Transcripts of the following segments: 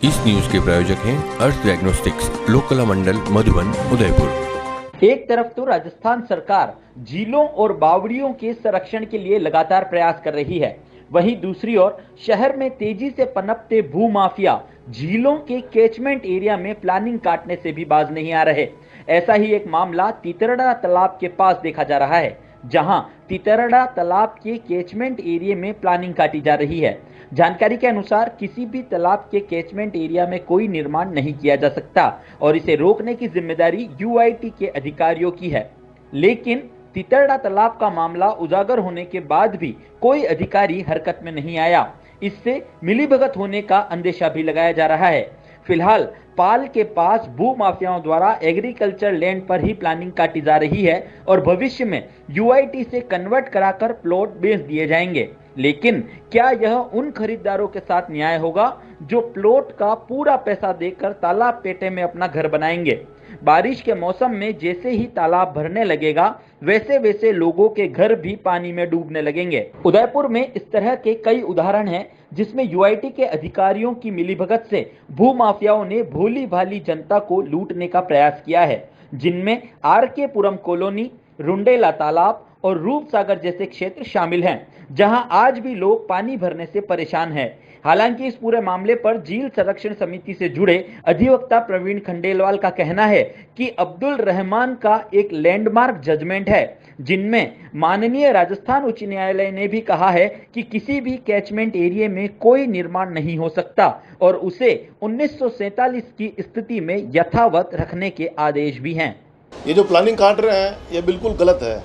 इस न्यूज के प्रायोजक हैं अर्थ डायग्नोस्टिक्स, लोकला मंडल, मधुबन, उदयपुर। एक तरफ तो राजस्थान सरकार झीलों और बावड़ियों के संरक्षण के लिए लगातार प्रयास कर रही है, वहीं दूसरी ओर शहर में तेजी से पनपते भू माफिया झीलों के कैचमेंट एरिया में प्लानिंग काटने से भी बाज नहीं आ रहे। ऐसा ही एक मामला तितरड़ा तालाब के पास देखा जा रहा है, जहां तितरड़ा तालाब के कैचमेंट एरिया में प्लानिंग काटी जा रही है। जानकारी के अनुसार किसी भी तालाब के कैचमेंट एरिया में कोई निर्माण नहीं किया जा सकता और इसे रोकने की जिम्मेदारी यूआईटी के अधिकारियों की है। लेकिन तितरड़ा तालाब का मामला उजागर होने के बाद भी कोई अधिकारी हरकत में नहीं आया। इससे मिलीभगत होने का अंदेशा भी लगाया जा रहा है। फिलहाल पाल के पास भू माफियाओं द्वारा एग्रीकल्चर लैंड पर ही प्लानिंग काटी जा रही है और भविष्य में यूआईटी से कन्वर्ट कराकर प्लॉट बेच दिए जाएंगे। लेकिन क्या यह उन खरीदारों के साथ न्याय होगा जो प्लॉट का पूरा पैसा देकर तालाब पेटे में अपना घर बनाएंगे? बारिश के मौसम में जैसे ही तालाब भरने लगेगा, वैसे वैसे लोगों के घर भी पानी में डूबने लगेंगे। उदयपुर में इस तरह के कई उदाहरण हैं, जिसमें यूआईटी के अधिकारियों की मिलीभगत से भू माफियाओं ने भोली भाली जनता को लूटने का प्रयास किया है, जिनमें आरके पुरम कॉलोनी, रुंडेला तालाब और रूपसागर जैसे क्षेत्र शामिल हैं, जहां आज भी लोग पानी भरने से परेशान हैं। हालांकि इस पूरे मामले पर झील संरक्षण समिति से जुड़े अधिवक्ता प्रवीण खंडेलवाल का कहना है कि अब्दुल रहमान का एक लैंडमार्क जजमेंट है, जिनमें माननीय राजस्थान उच्च न्यायालय ने भी कहा है कि किसी भी कैचमेंट एरिया में कोई निर्माण नहीं हो सकता और उसे 1947 की स्थिति में यथावत रखने के आदेश भी हैं। ये जो प्लानिंग काट रहे हैं ये बिल्कुल गलत है।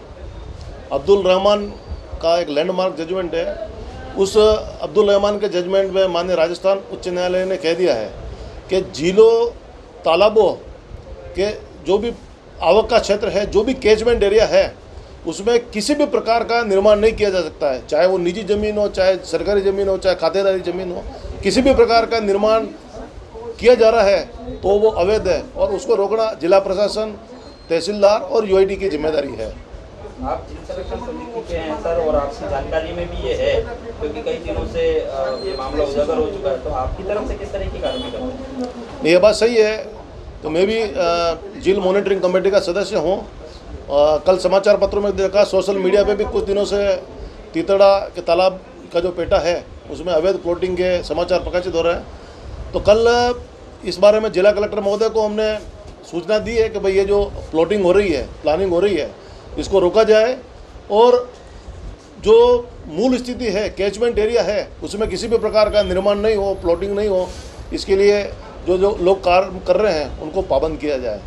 अब्दुल रहमान का एक लैंडमार्क जजमेंट है। उस अब्दुल रहमान के जजमेंट में माननीय राजस्थान उच्च न्यायालय ने कह दिया है कि झीलों तालाबों के जो भी आवक का क्षेत्र है, जो भी कैचमेंट एरिया है, उसमें किसी भी प्रकार का निर्माण नहीं किया जा सकता है। चाहे वो निजी ज़मीन हो, चाहे सरकारी ज़मीन हो, चाहे खातेदारी ज़मीन हो, किसी भी प्रकार का निर्माण किया जा रहा है तो वो अवैध है और उसको रोकना जिला प्रशासन, तहसीलदार और यूआईटी की जिम्मेदारी है। आप झील संरक्षण समिति के हैं सर, और आपकी जानकारी में भी ये है, क्योंकि कई दिनों से ये मामला उजागर हो चुका है, तो आपकी तरफ से किस तरह की कार्रवाई करते हैं? ये बात सही है। तो मैं भी झील मॉनिटरिंग कमेटी का सदस्य हूँ। कल समाचार पत्रों में देखा, सोशल मीडिया पे भी कुछ दिनों से तितरड़ा के तालाब का जो पेटा है उसमें अवैध प्लॉटिंग के समाचार प्रकाशित हो रहे हैं। तो कल इस बारे में जिला कलेक्टर महोदय को हमने सूचना दी है कि भाई ये जो प्लॉटिंग हो रही है, प्लानिंग हो रही है, इसको रोका जाए और जो मूल स्थिति है, कैचमेंट एरिया है, उसमें किसी भी प्रकार का निर्माण नहीं हो, प्लॉटिंग नहीं हो, इसके लिए जो लोग कार्य कर रहे हैं उनको पाबंद किया जाए।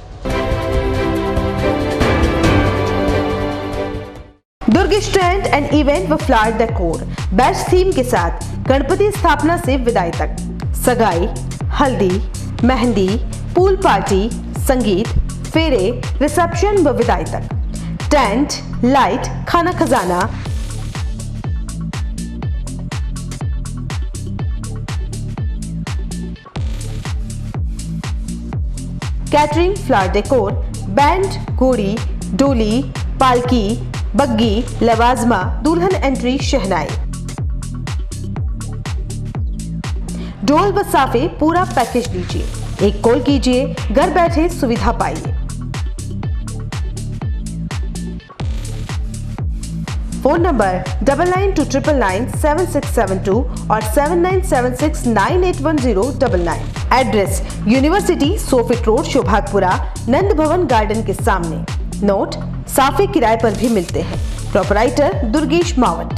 दुर्ग स्टैंड एंड इवेंट व फ्लावर डेकोर बेस्ट थीम के साथ गणपति स्थापना से विदाई तक, सगाई, हल्दी, मेहंदी, पूल पार्टी, संगीत, फेरे, रिसेप्शन व विदाई तक, टेंट, लाइट, खाना खजाना, कैटरिंग, फ्लावर डेकोर, बैंड, घोड़ी, डोली, पालकी, बग्गी, लवाजमा, दुल्हन एंट्री, शहनाई, ढोल व साफे, पूरा पैकेज लीजिए। एक कॉल कीजिए, घर बैठे सुविधा पाइए। फोन नंबर 9929997672 और 7976981099। एड्रेस यूनिवर्सिटी, सोफिट रोड, शोभागपुरा, नंद भवन गार्डन के सामने। नोट: साफे किराए पर भी मिलते हैं। प्रोपराइटर दुर्गेश मावट।